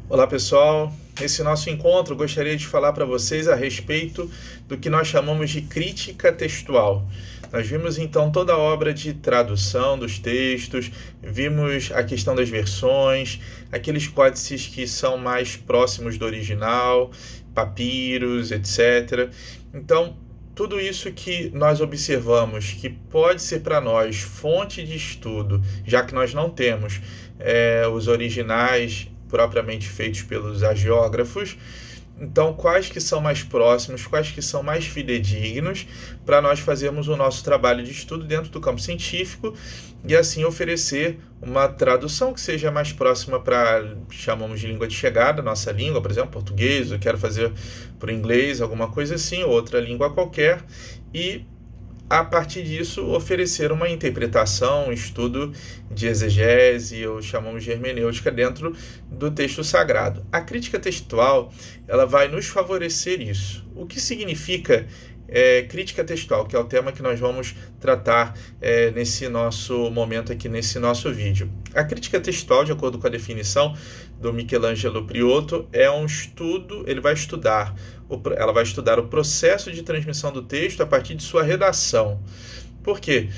Olá pessoal, nesse nosso encontro gostaria de falar para vocês a respeito do que nós chamamos de crítica textual. Nós vimos então toda a obra de tradução dos textos, vimos a questão das versões, aqueles códices que são mais próximos do original, papiros, etc. Então, tudo isso que nós observamos que pode ser para nós fonte de estudo, já que nós não temos os originais propriamente feitos pelos hagiógrafos, então quais que são mais próximos, quais que são mais fidedignos para nós fazermos o nosso trabalho de estudo dentro do campo científico e assim oferecer uma tradução que seja mais próxima para, chamamos de língua de chegada, nossa língua, por exemplo, português, eu quero fazer para o inglês, alguma coisa assim, outra língua qualquer, e a partir disso oferecer uma interpretação, um estudo de exegese, ou chamamos de hermenêutica, dentro do texto sagrado. A crítica textual ela vai nos favorecer isso. O que significa crítica textual, que é o tema que nós vamos tratar nesse nosso momento aqui, nesse nosso vídeo. A crítica textual, de acordo com a definição do Michelangelo Priotto, é um estudo, ela vai estudar o processo de transmissão do texto a partir de sua redação. Por quê?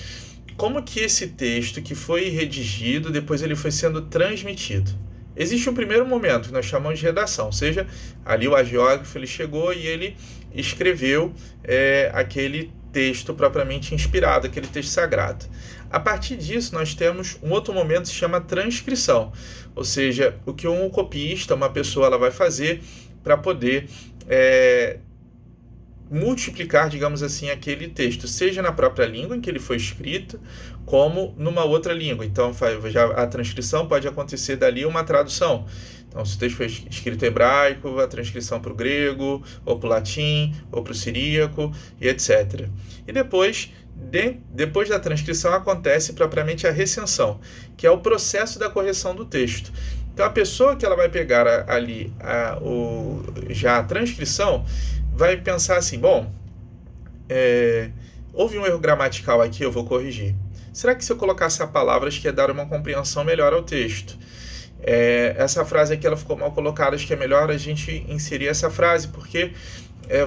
Como que esse texto que foi redigido, depois ele foi sendo transmitido? Existe um primeiro momento que nós chamamos de redação, ou seja, ali o hagiógrafo ele chegou e ele escreveu aquele texto propriamente inspirado, aquele texto sagrado. A partir disso, nós temos um outro momento que se chama transcrição, ou seja, o que um copista, uma pessoa, ela vai fazer para poder multiplicar, digamos assim, aquele texto, seja na própria língua em que ele foi escrito, como numa outra língua. Então, a transcrição pode acontecer dali uma tradução. Então, se o texto foi escrito em hebraico, a transcrição para o grego, ou para o latim, ou para o siríaco, e etc. E depois da transcrição acontece propriamente a recensão, que é o processo da correção do texto. Então, a pessoa que ela vai pegar ali já a transcrição vai pensar assim, bom, houve um erro gramatical aqui, eu vou corrigir. Será que se eu colocasse a palavra, acho que ia dar uma compreensão melhor ao texto? Essa frase aqui ela ficou mal colocada, acho que é melhor a gente inserir essa frase, porque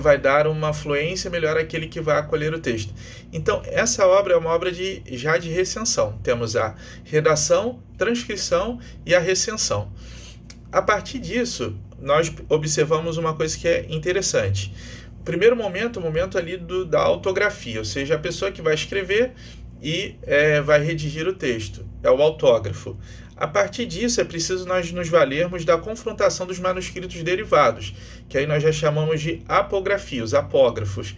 vai dar uma fluência melhor àquele que vai acolher o texto. Então, essa obra é uma obra já de recensão. Temos a redação, transcrição e a recensão. A partir disso, nós observamos uma coisa que é interessante. O primeiro momento, o momento ali da autografia, ou seja, a pessoa que vai escrever e vai redigir o texto, é o autógrafo. A partir disso, é preciso nós nos valermos da confrontação dos manuscritos derivados, que aí nós já chamamos de apografia, os apógrafos.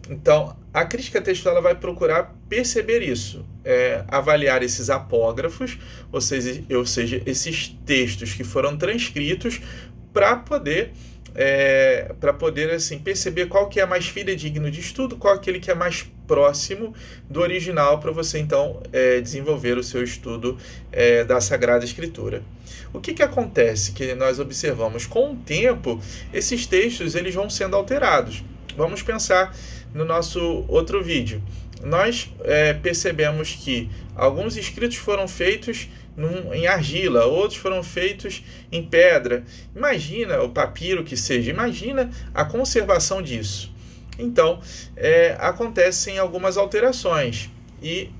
Então, a crítica textual ela vai procurar perceber isso, avaliar esses apógrafos, ou seja, esses textos que foram transcritos, para poder assim, perceber qual que é mais fidedigno de estudo, qual aquele que é mais próximo do original, para você então desenvolver o seu estudo da Sagrada Escritura. O que acontece? Que nós observamos com o tempo, esses textos eles vão sendo alterados. Vamos pensar no nosso outro vídeo. Nós percebemos que alguns escritos foram feitos em argila, outros foram feitos em pedra. Imagina o papiro que seja, imagina a conservação disso. Então, acontecem algumas alterações, e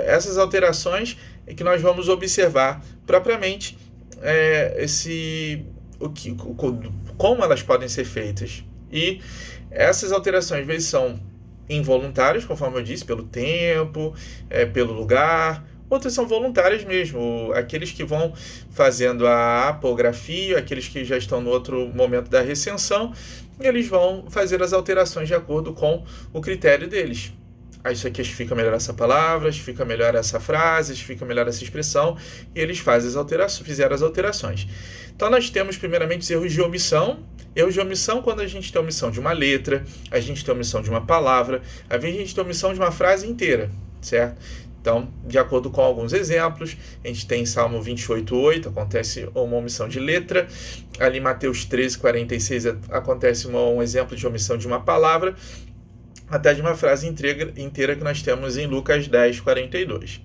essas alterações é que nós vamos observar propriamente como elas podem ser feitas. E essas alterações, às vezes, são involuntárias, conforme eu disse, pelo tempo, pelo lugar. Outras são voluntárias mesmo, aqueles que vão fazendo a apografia, aqueles que já estão no outro momento da recensão, eles vão fazer as alterações de acordo com o critério deles. Isso aqui fica melhor essa palavra, fica melhor essa frase, fica melhor essa expressão, e eles fizeram as alterações. Então nós temos primeiramente os erros de omissão. Erros de omissão quando a gente tem omissão de uma letra, a gente tem omissão de uma palavra, às vezes a gente tem omissão de uma frase inteira, certo? Então, de acordo com alguns exemplos, a gente tem em Salmo 28:8, acontece uma omissão de letra. Ali em Mateus 13:46 acontece um exemplo de omissão de uma palavra, até de uma frase inteira que nós temos em Lucas 10:42.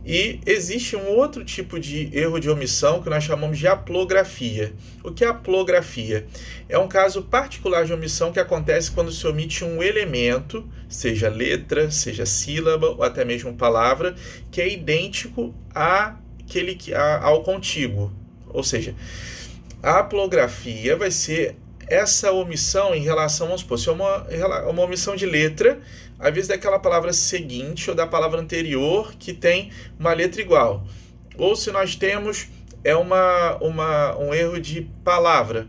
E existe um outro tipo de erro de omissão que nós chamamos de aplografia. O que é aplografia? É um caso particular de omissão que acontece quando se omite um elemento, seja letra, seja sílaba ou até mesmo palavra, que é idêntico ao contíguo. Ou seja, a aplografia vai ser essa omissão em relação, vamos supor, se é uma omissão de letra, às vezes daquela palavra seguinte ou da palavra anterior que tem uma letra igual. Ou se nós temos um erro de palavra,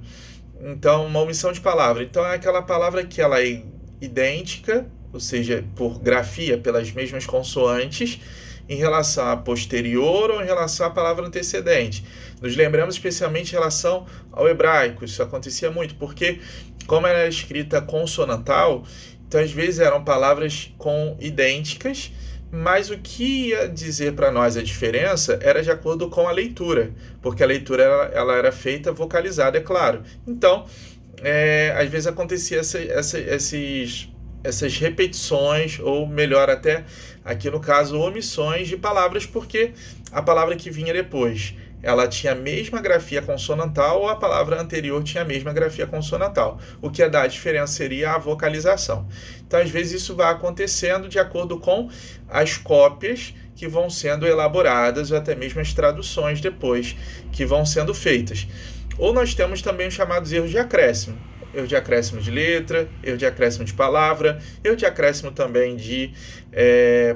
então uma omissão de palavra. Então é aquela palavra que ela é idêntica, ou seja, por grafia, pelas mesmas consoantes, em relação à posterior ou em relação à palavra antecedente. Nos lembramos especialmente em relação ao hebraico. Isso acontecia muito, porque como era escrita consonantal, então às vezes eram palavras idênticas, mas o que ia dizer para nós a diferença era de acordo com a leitura, porque a leitura ela era feita vocalizada, é claro. Então, às vezes acontecia essas repetições, ou melhor até, aqui no caso, omissões de palavras, porque a palavra que vinha depois, ela tinha a mesma grafia consonantal, ou a palavra anterior tinha a mesma grafia consonantal. O que ia dar a diferença seria a vocalização. Então, às vezes, isso vai acontecendo de acordo com as cópias que vão sendo elaboradas, ou até mesmo as traduções depois que vão sendo feitas. Ou nós temos também os chamados erros de acréscimo. Erro de acréscimo de letra, erro de acréscimo de palavra, erro de acréscimo também de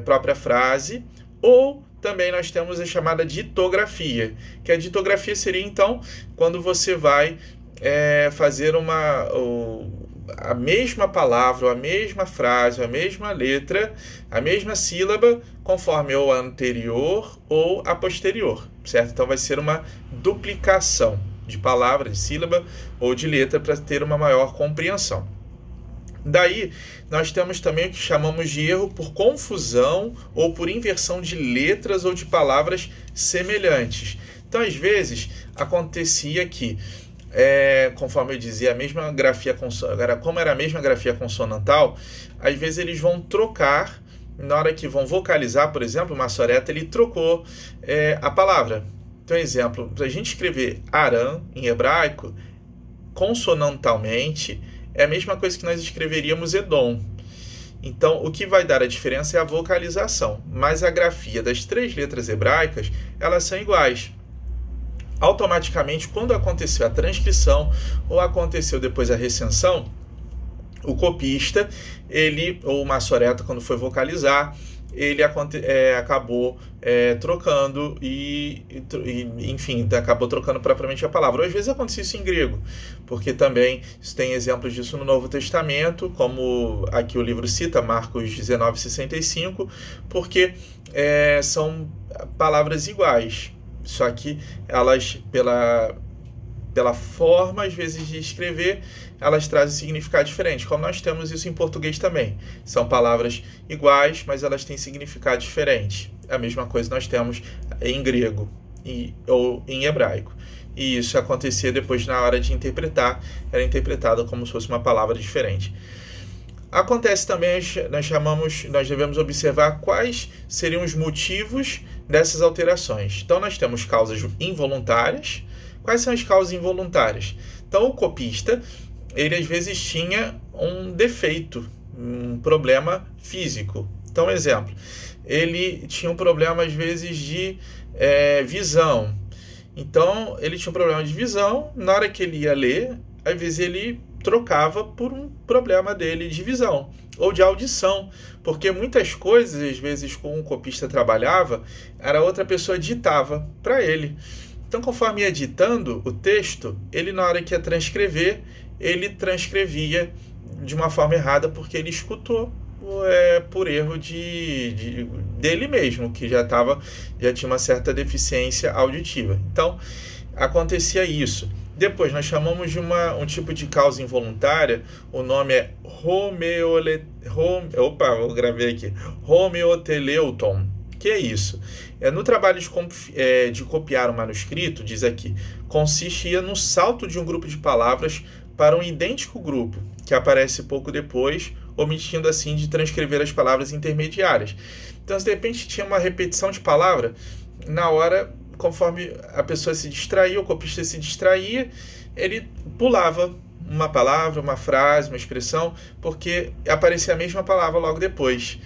própria frase, ou também nós temos a chamada ditografia, que a ditografia seria, então, quando você vai fazer a mesma palavra, ou a mesma frase, ou a mesma letra, a mesma sílaba, conforme ou a anterior ou a posterior, certo? Então vai ser uma duplicação de palavra, de sílaba ou de letra para ter uma maior compreensão. Daí, nós temos também o que chamamos de erro por confusão ou por inversão de letras ou de palavras semelhantes. Então, às vezes, acontecia que, conforme eu dizia, a mesma grafia como era a mesma grafia consonantal, às vezes eles vão trocar, na hora que vão vocalizar, por exemplo, o Massoreta, ele trocou a palavra. Então, exemplo, para a gente escrever Aram em hebraico, consonantalmente, é a mesma coisa que nós escreveríamos Edom. Então, o que vai dar a diferença é a vocalização, mas a grafia das 3 letras hebraicas, elas são iguais. Automaticamente, quando aconteceu a transcrição ou aconteceu depois a recensão, o copista, ou o Massoreta, quando foi vocalizar, ele acabou trocando enfim, acabou trocando propriamente a palavra. Ou às vezes acontece isso em grego, porque também tem exemplos disso no Novo Testamento, como aqui o livro cita, Marcos 19:65, porque são palavras iguais, só que elas, pela forma, às vezes, de escrever, elas trazem significado diferente, como nós temos isso em português também. São palavras iguais, mas elas têm significado diferente. A mesma coisa nós temos em grego ou em hebraico. E isso acontecia depois na hora de interpretar, era interpretado como se fosse uma palavra diferente. Acontece também, nós devemos observar quais seriam os motivos dessas alterações. Então, nós temos causas involuntárias. Quais são as causas involuntárias? Então, o copista, ele às vezes tinha um defeito, um problema físico. Então, exemplo, ele tinha um problema às vezes de visão. Então, ele tinha um problema de visão, na hora que ele ia ler, às vezes ele trocava por um problema dele de visão ou de audição, porque muitas coisas, às vezes, com o copista trabalhava, era outra pessoa ditava para ele. Então, conforme ia ditando o texto, ele, na hora que ia transcrever, ele transcrevia de uma forma errada, porque ele escutou por erro dele mesmo, que já tinha uma certa deficiência auditiva. Então, acontecia isso. Depois, nós chamamos de um tipo de causa involuntária, o nome é homeoteleuton. Que é isso? No trabalho de copiar um manuscrito, diz aqui, consistia no salto de um grupo de palavras para um idêntico grupo, que aparece pouco depois omitindo assim de transcrever as palavras intermediárias. Então, se de repente tinha uma repetição de palavra, na hora, conforme a pessoa se distraía, o copista se distraía, ele pulava uma palavra, uma frase, uma expressão, porque aparecia a mesma palavra logo depois.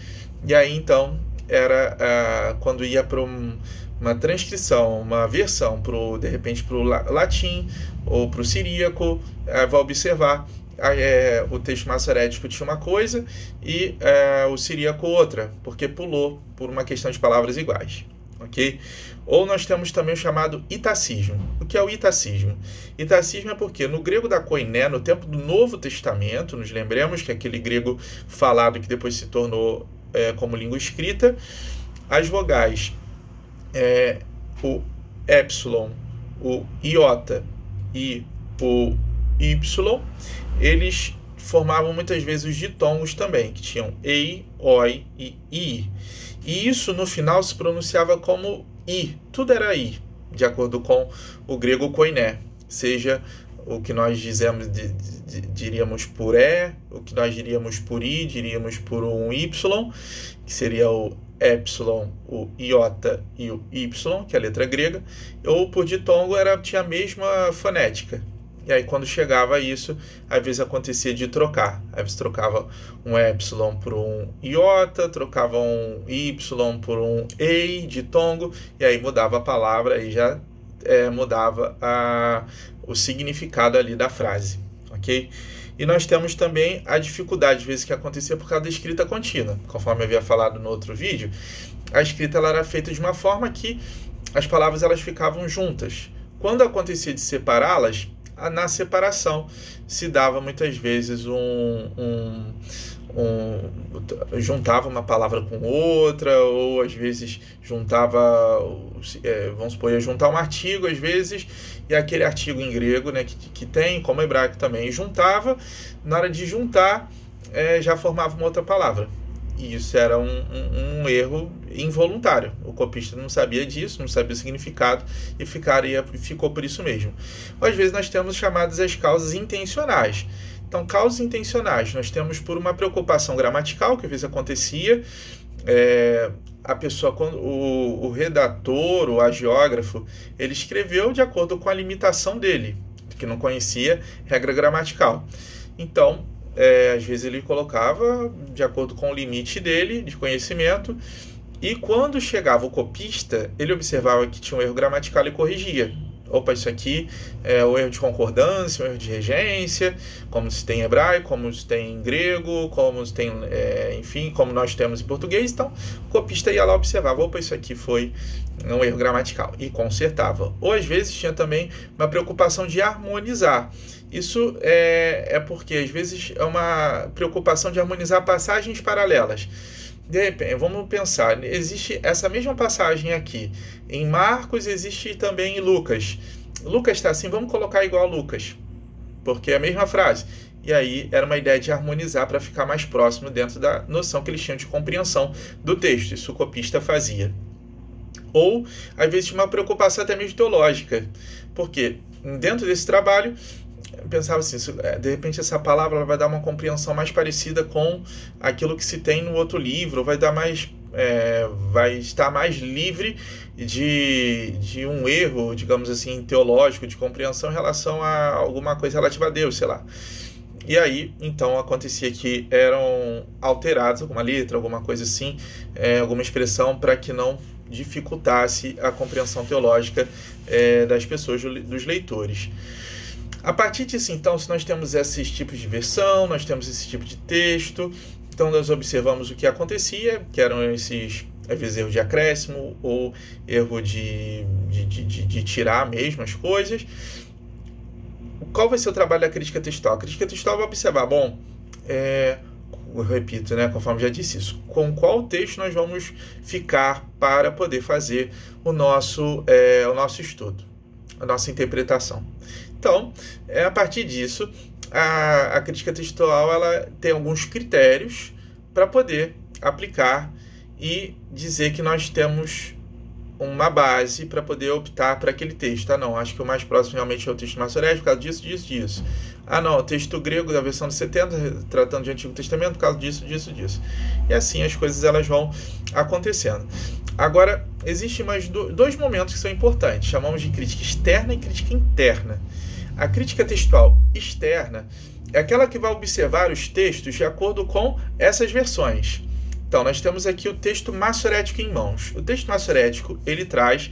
E aí, então, era quando ia para uma transcrição, uma versão, de repente para o latim ou para o siríaco, vai observar, o texto massorético tinha uma coisa e o siríaco outra, porque pulou por uma questão de palavras iguais. Okay? Ou nós temos também o chamado itacismo. O que é o itacismo? Itacismo é porque no grego da Koiné, no tempo do Novo Testamento, nos lembremos que aquele grego falado que depois se tornou como língua escrita, as vogais, o épsilon, o iota e o y, eles formavam muitas vezes os ditongos também, que tinham ei, oi e i. E isso no final se pronunciava como i, tudo era i, de acordo com o grego koiné, seja o que nós diríamos por o que nós diríamos por i, diríamos por um y, que seria o épsilon, o iota e o y, que é a letra grega, ou por ditongo tinha a mesma fonética. E aí, quando chegava a isso, às vezes acontecia de trocar. Aí você trocava um épsilon por um iota, trocava um y por um ei, ditongo, e aí mudava a palavra e já mudava o significado ali da frase. Ok? E nós temos também a dificuldade, às vezes, que acontecia por causa da escrita contínua. Conforme eu havia falado no outro vídeo, a escrita ela era feita de uma forma que as palavras elas ficavam juntas. Quando acontecia de separá-las, na separação se dava muitas vezes juntava uma palavra com outra, ou às vezes juntava, vamos supor, ia juntar um artigo às vezes, e aquele artigo em grego, né, que tem, como hebraico também, e juntava, na hora de juntar, já formava uma outra palavra. E isso era um erro involuntário. O copista não sabia disso, não sabia o significado e ficou por isso mesmo. Às vezes nós temos chamadas as causas intencionais. Então, causas intencionais nós temos por uma preocupação gramatical, que às vezes acontecia. A pessoa, quando o redator, o agiógrafo, ele escreveu de acordo com a limitação dele, que não conhecia regra gramatical. Então, às vezes ele colocava de acordo com o limite dele, de conhecimento, e quando chegava o copista, ele observava que tinha um erro gramatical e corrigia. Opa, isso aqui é o erro de concordância, o erro de regência, como se tem em hebraico, como se tem em grego, como se tem, enfim, como nós temos em português. Então, o copista ia lá e observava, opa, isso aqui foi um erro gramatical, e consertava. Ou às vezes tinha também uma preocupação de harmonizar. Isso é porque às vezes é uma preocupação de harmonizar passagens paralelas. De repente, vamos pensar, existe essa mesma passagem aqui em Marcos, existe também em Lucas. Lucas está assim, vamos colocar igual a Lucas, porque é a mesma frase. E aí era uma ideia de harmonizar para ficar mais próximo dentro da noção que eles tinham de compreensão do texto. Isso o copista fazia. Ou, às vezes, tinha uma preocupação até mesmo teológica, porque dentro desse trabalho eu pensava assim, de repente essa palavra vai dar uma compreensão mais parecida com aquilo que se tem no outro livro, vai estar mais livre de um erro, digamos assim, teológico, de compreensão em relação a alguma coisa relativa a Deus, sei lá. E aí, então, acontecia que eram alterados alguma letra, alguma coisa assim, alguma expressão, para que não dificultasse a compreensão teológica das pessoas, dos leitores. A partir disso, então, se nós temos esses tipos de versão, nós temos esse tipo de texto, então nós observamos o que acontecia, que eram esses, às vezes, erro de acréscimo ou erro de tirar mesmo as coisas. Qual vai ser o trabalho da crítica textual? A crítica textual vai observar, eu repito, né, conforme já disse isso, com qual texto nós vamos ficar para poder fazer o nosso estudo, a nossa interpretação. Então, a partir disso, a crítica textual ela tem alguns critérios para poder aplicar e dizer que nós temos uma base para poder optar para aquele texto. Ah, não, acho que o mais próximo realmente é o texto massorético por causa disso, disso, disso. Ah, não, o texto grego da versão de 70, tratando de Antigo Testamento, por causa disso, disso, disso. E assim as coisas elas vão acontecendo. Agora, existem mais dois momentos que são importantes. Chamamos de crítica externa e crítica interna. A crítica textual externa é aquela que vai observar os textos de acordo com essas versões. Então, nós temos aqui o texto massorético em mãos. O texto massorético, ele traz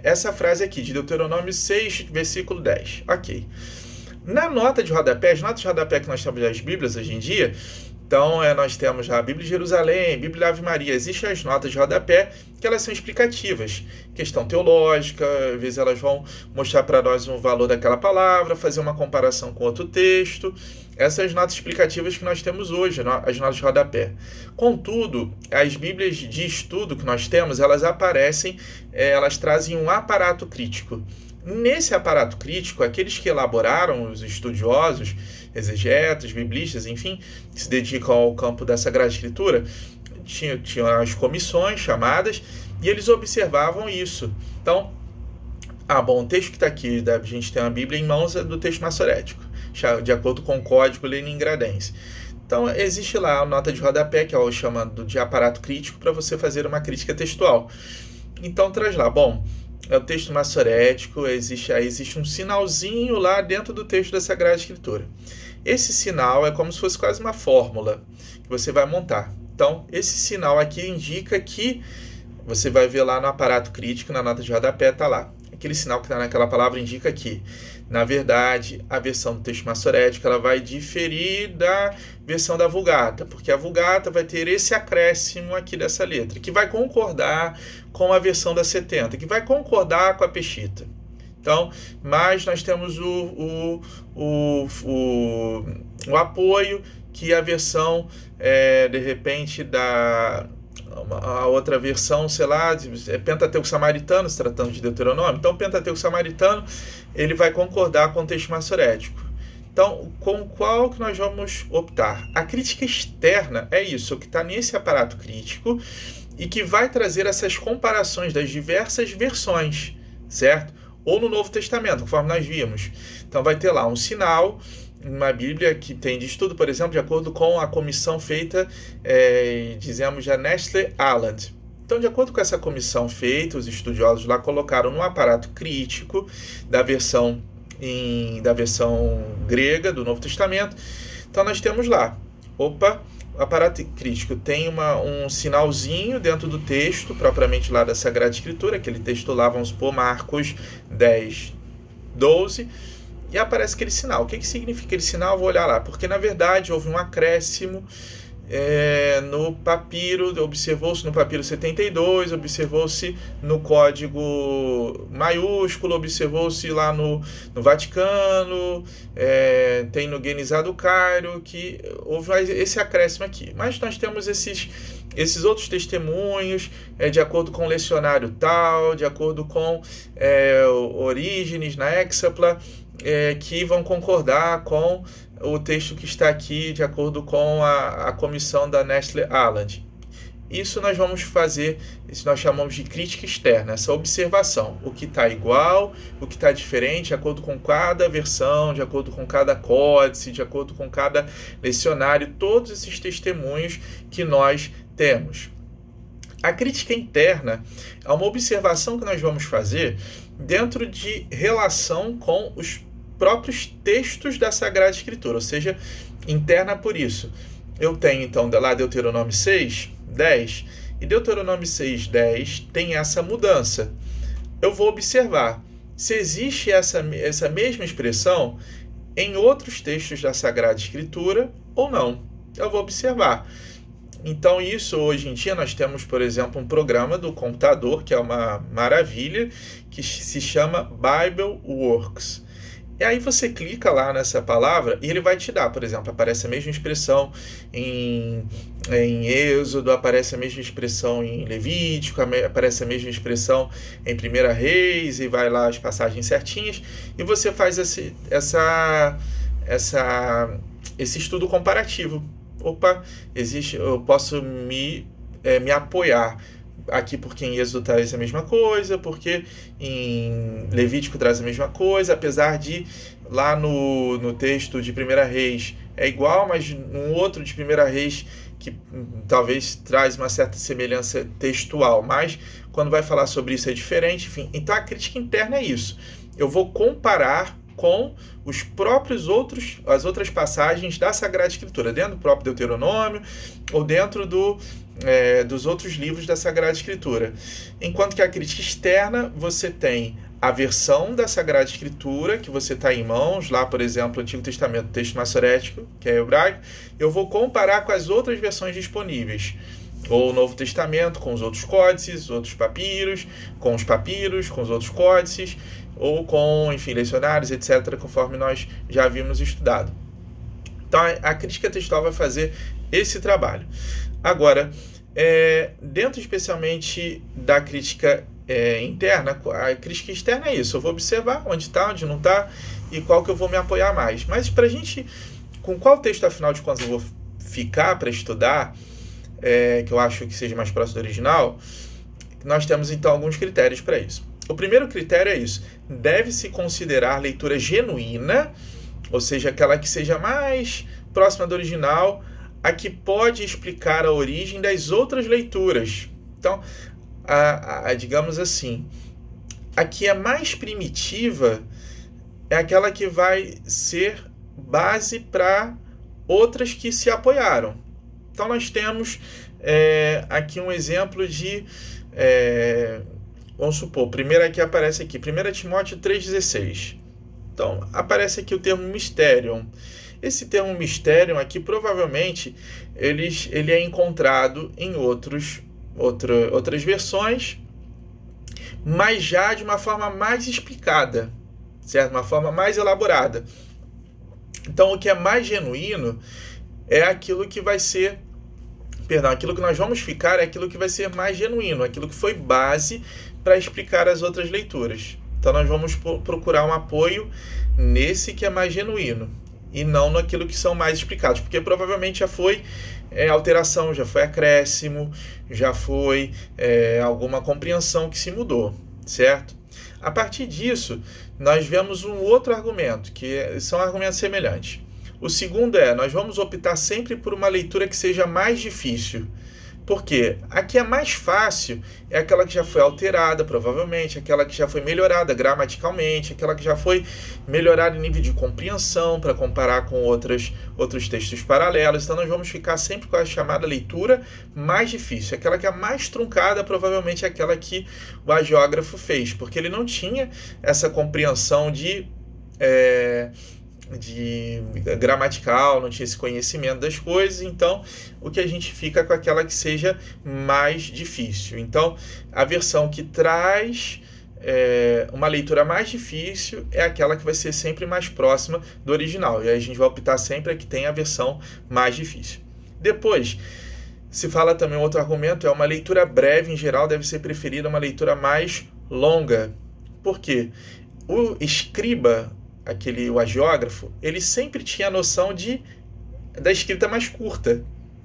essa frase aqui, de Deuteronômio 6, versículo 10. Ok. Na nota de rodapé, as notas de rodapé que nós temos das Bíblias hoje em dia, então nós temos já a Bíblia de Jerusalém, Bíblia Ave Maria, existem as notas de rodapé que elas são explicativas, questão teológica, às vezes elas vão mostrar para nós o valor daquela palavra, fazer uma comparação com outro texto, essas notas explicativas que nós temos hoje, as notas de rodapé. Contudo, as Bíblias de estudo que nós temos, elas aparecem, elas trazem um aparato crítico. Nesse aparato crítico, aqueles que elaboraram, os estudiosos, exegetas, biblistas, enfim, que se dedicam ao campo da Sagrada Escritura, tinham as comissões chamadas e eles observavam isso. Então, o texto que está aqui, a gente tem uma Bíblia em mãos, é do texto massorético, de acordo com o código leningradense. Então, existe lá a nota de rodapé, que é o chamado de aparato crítico, para você fazer uma crítica textual. Então, traz lá, é o texto massorético, existe um sinalzinho lá dentro do texto da Sagrada Escritura. Esse sinal é como se fosse quase uma fórmula que você vai montar. Então, esse sinal aqui indica que, você vai ver lá no aparato crítico, na nota de rodapé, está lá. Aquele sinal que está naquela palavra indica que, na verdade, a versão do texto massorético ela vai diferir da versão da Vulgata, porque a Vulgata vai ter esse acréscimo aqui dessa letra, que vai concordar com a versão da 70, que vai concordar com a Peshitta. Então, mas nós temos o apoio que a versão, de repente, a outra versão, sei lá, Pentateuco Samaritano, se tratando de Deuteronômio. Então, o Pentateuco Samaritano, ele vai concordar com o texto massorético. Então, com qual que nós vamos optar? A crítica externa é isso, o que está nesse aparato crítico e que vai trazer essas comparações das diversas versões, certo? Ou no Novo Testamento, conforme nós vimos. Então, vai ter lá um sinal, uma Bíblia que tem de estudo, por exemplo, de acordo com a comissão feita, dizemos, da Nestle Aland. Então, de acordo com essa comissão feita, os estudiosos lá colocaram no aparato crítico da versão grega do Novo Testamento. Então, nós temos lá, o aparato crítico tem um sinalzinho dentro do texto, propriamente lá da Sagrada Escritura, aquele texto lá, vamos supor, Marcos 10, 12, e aparece aquele sinal. O que significa aquele sinal? Eu vou olhar lá, porque na verdade houve um acréscimo no papiro, observou-se no papiro 72, observou-se no código maiúsculo, observou-se lá no Vaticano, tem no Guenizá do Cairo, que houve esse acréscimo aqui. Mas nós temos esses outros testemunhos, de acordo com o lecionário tal, de acordo com Orígenes na Hexapla, que vão concordar com o texto que está aqui, de acordo com a comissão da Nestle Aland. Isso nós vamos fazer, isso nós chamamos de crítica externa, essa observação, o que está igual, o que está diferente, de acordo com cada versão, de acordo com cada códice, de acordo com cada lecionário, todos esses testemunhos que nós temos. A crítica interna é uma observação que nós vamos fazer dentro de relação com os próprios textos da Sagrada Escritura, ou seja, interna por isso. Eu tenho, então, lá Deuteronômio 6, 10, e Deuteronômio 6, 10 tem essa mudança. Eu vou observar se existe essa mesma expressão em outros textos da Sagrada Escritura ou não. Eu vou observar. Então, isso, hoje em dia, nós temos, por exemplo, um programa do computador, que é uma maravilha, que se chama Bible Works. E aí você clica lá nessa palavra e ele vai te dar, por exemplo, aparece a mesma expressão em Êxodo, aparece a mesma expressão em Levítico, aparece a mesma expressão em 1 Reis, e vai lá as passagens certinhas, e você faz esse estudo comparativo. Eu posso me apoiar aqui porque em Êxodo traz a mesma coisa, porque em Levítico traz a mesma coisa, apesar de lá no texto de 1 Reis é igual, mas no outro de 1 Reis que talvez traz uma certa semelhança textual, mas quando vai falar sobre isso é diferente, enfim. Então a crítica interna é isso. Eu vou comparar com os próprios as outras passagens da Sagrada Escritura, dentro do próprio Deuteronômio ou dentro dos outros livros da Sagrada Escritura. Enquanto que a crítica externa, você tem a versão da Sagrada Escritura, que você está em mãos, lá, por exemplo, o Antigo Testamento, texto maçorético, que é hebraico, eu vou comparar com as outras versões disponíveis, ou o Novo Testamento com os outros códices, outros papiros, com os outros códices, ou com, enfim, lecionários, etc., conforme nós já havíamos estudado. Então, a crítica textual vai fazer esse trabalho. Agora, dentro especialmente da crítica interna, a crítica externa é isso. Eu vou observar onde está, onde não está, e qual que eu vou me apoiar mais. Mas para a gente, com qual texto, afinal de contas, eu vou ficar para estudar, que eu acho que seja mais próximo do original, nós temos então alguns critérios para isso. O primeiro critério é isso: deve-se considerar leitura genuína, ou seja, aquela que seja mais próxima do original, a que pode explicar a origem das outras leituras. Então, digamos assim, a que é mais primitiva é aquela que vai ser base para outras que se apoiaram. Então, nós temos aqui um exemplo de... vamos supor, primeiro que aparece aqui, 1 Timóteo 3,16. Então, aparece aqui o termo mysterion. Esse termo mysterion aqui, provavelmente, ele é encontrado em outras versões, mas já de uma forma mais explicada, certo? Uma forma mais elaborada. Então, o que é mais genuíno é aquilo que vai ser... aquilo que nós vamos ficar é aquilo que vai ser mais genuíno, aquilo que foi base para explicar as outras leituras. Então, nós vamos procurar um apoio nesse que é mais genuíno, e não naquilo que são mais explicados, porque provavelmente já foi alteração, já foi acréscimo, já foi alguma compreensão que se mudou, certo? A partir disso, nós vemos um outro argumento, que são argumentos semelhantes. O segundo nós vamos optar sempre por uma leitura que seja mais difícil. Por quê? A que é mais fácil é aquela que já foi alterada, provavelmente, aquela que já foi melhorada gramaticalmente, aquela que já foi melhorada em nível de compreensão para comparar com outros textos paralelos. Então, nós vamos ficar sempre com a chamada leitura mais difícil. Aquela que é mais truncada, provavelmente, é aquela que o agiógrafo fez, porque ele não tinha essa compreensão de gramatical, não tinha esse conhecimento das coisas, então o que a gente fica com aquela que seja mais difícil. Então, a versão que traz uma leitura mais difícil é aquela que vai ser sempre mais próxima do original, e aí a gente vai optar sempre a que tem a versão mais difícil. Depois, se fala também outro argumento, uma leitura breve, em geral, deve ser preferida uma leitura mais longa. Por quê? O escriba, o agiógrafo, ele sempre tinha a noção da escrita mais curta.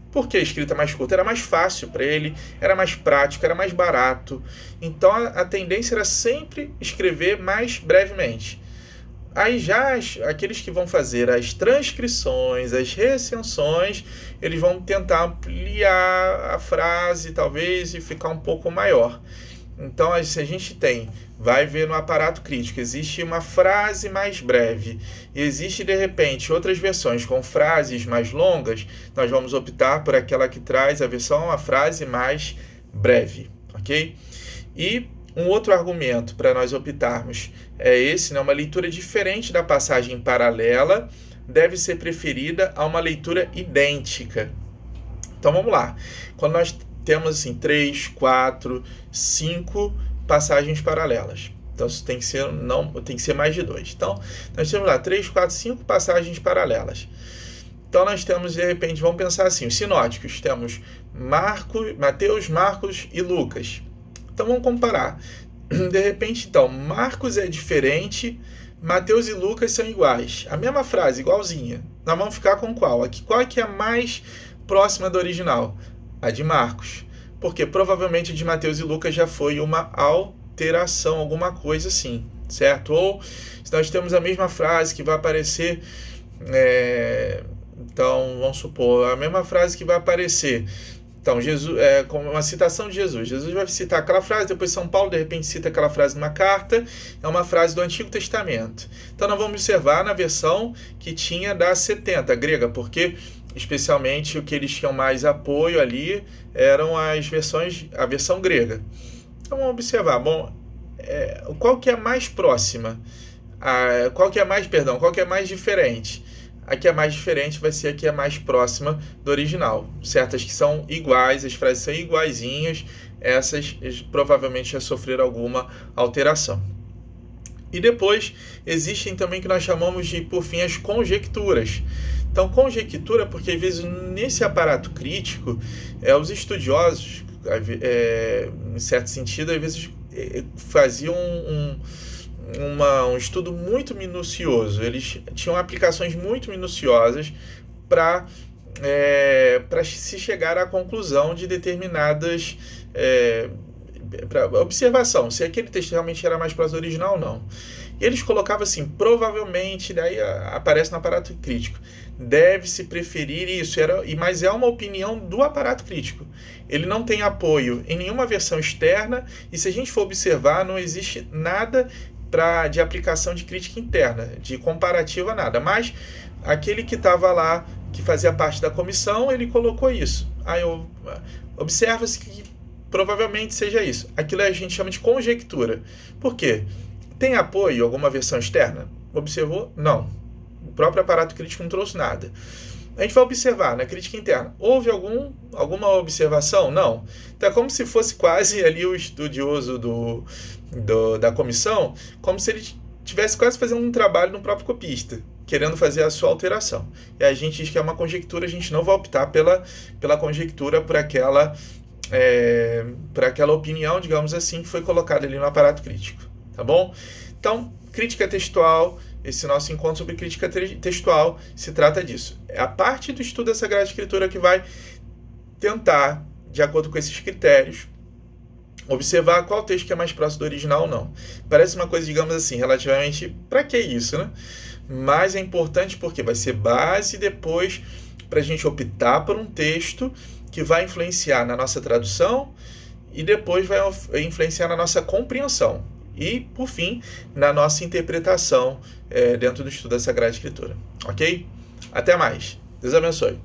Por que a escrita mais curta? Era mais fácil para ele, era mais prático, era mais barato. Então a tendência era sempre escrever mais brevemente. Aí já aqueles que vão fazer as transcrições, as recensões, eles vão tentar ampliar a frase, talvez, e ficar um pouco maior. Então, se a gente vai ver no aparato crítico, existe uma frase mais breve, e existe, de repente, outras versões com frases mais longas, nós vamos optar por aquela que traz a frase mais breve, ok? E um outro argumento para nós optarmos é esse, uma leitura diferente da passagem paralela deve ser preferida a uma leitura idêntica. Então, vamos lá. Quando nós temos assim 3, 4, 5 passagens paralelas. Então isso tem que ser mais de 2. Então nós temos lá 3, 4, 5 passagens paralelas. Então nós temos, de repente, vamos pensar assim, os sinóticos, temos Mateus, Marcos e Lucas. Então vamos comparar. De repente, então, Marcos é diferente, Mateus e Lucas são iguais. A mesma frase, igualzinha. Nós vamos ficar com qual? Qual é que é mais próxima do original? A de Marcos. Porque provavelmente de Mateus e Lucas já foi uma alteração, alguma coisa assim, certo? Ou se nós temos a mesma frase que vai aparecer, então vamos supor, a mesma frase que vai aparecer. Então, Jesus, como uma citação de Jesus. Jesus vai citar aquela frase, depois São Paulo, de repente, cita aquela frase numa carta, é uma frase do Antigo Testamento. Então, nós vamos observar na versão que tinha da 70, grega, porque, especialmente, o que eles tinham mais apoio ali eram as versões, a versão grega. Então, vamos observar. Bom, qual que é mais próxima? Qual que é mais diferente? A que é mais diferente vai ser a que é mais próxima do original. Certas que são iguais, as frases são iguaizinhas, essas provavelmente já sofreram alguma alteração. E depois existem também que nós chamamos de, por fim, as conjecturas. Então, conjectura, porque às vezes nesse aparato crítico, os estudiosos, em certo sentido, às vezes faziam um estudo muito minucioso. Eles tinham aplicações muito minuciosas para se chegar à conclusão de determinadas observação, se aquele texto realmente era mais próximo do original ou não. E eles colocavam assim, provavelmente, daí aparece no aparato crítico, deve-se preferir isso, mas é uma opinião do aparato crítico. Ele não tem apoio em nenhuma versão externa, e se a gente for observar, não existe nada de aplicação de crítica interna, de comparativa, nada. Mas aquele que estava lá, que fazia parte da comissão, ele colocou isso. Aí observa-se que provavelmente seja isso. Aquilo a gente chama de conjectura. Por quê? Tem apoio alguma versão externa? Observou? Não. O próprio aparato crítico não trouxe nada. A gente vai observar na crítica interna. Houve alguma observação? Não. Então é como se fosse quase ali o estudioso da comissão, como se ele estivesse quase fazendo um trabalho no próprio copista, querendo fazer a sua alteração. E a gente diz que é uma conjectura, a gente não vai optar pela conjectura, por aquela opinião, digamos assim, que foi colocada ali no aparato crítico. Tá bom? Então, crítica textual. Esse nosso encontro sobre crítica textual se trata disso. É a parte do estudo da Sagrada Escritura que vai tentar, de acordo com esses critérios, observar qual texto que é mais próximo do original ou não. Parece uma coisa, digamos assim, relativamente... Para que isso, né? Mas é importante porque vai ser base depois para a gente optar por um texto que vai influenciar na nossa tradução e depois vai influenciar na nossa compreensão. E, por fim, na nossa interpretação dentro do estudo da Sagrada Escritura. Ok? Até mais. Deus abençoe.